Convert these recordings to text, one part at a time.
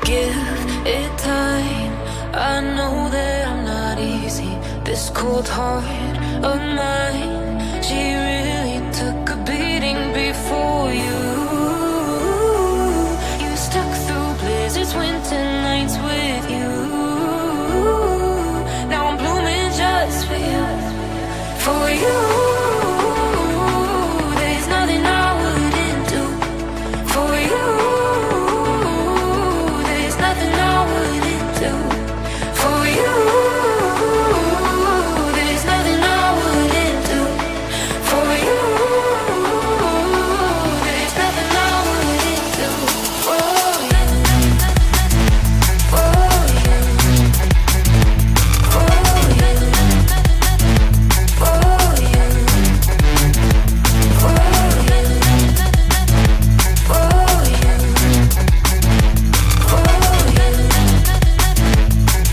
Give it time. I know that I'm not easy. This cold heart of mine, she really took a beating before you. You stuck through blizzards, winter nights with you. Now I'm blooming just for you, for you. There's nothing I wouldn't do for you. There's nothing I wouldn't do for you. There's nothing I wouldn't do for you. There's nothing I wouldn't do for you. For you. For you. For you. For you.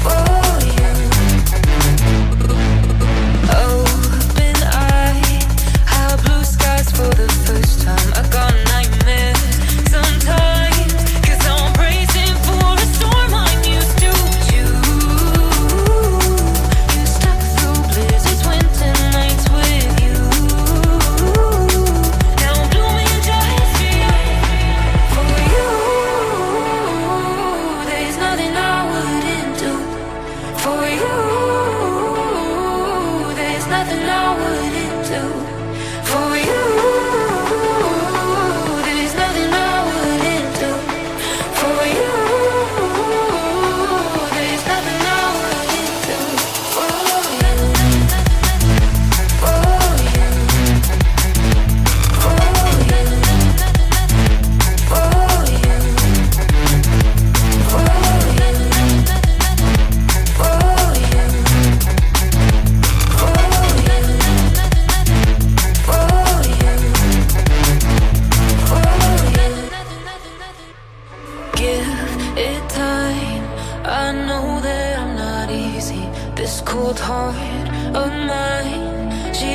For you. Open eye, high blue skies for the first time. I got nightmares sometimes, 'cause I'm bracing for a storm I'm used to. You stuck through blizzards, winter nights with you. Now I'm blooming just for you. There's nothing I wouldn't do for you. There's nothing I wouldn't do for you. There's nothing I wouldn't do for you. There's nothing I wouldn't do for you. For you. For you. For you. For you. Give it time. I know that I'm not easy. This cold heart of mine, she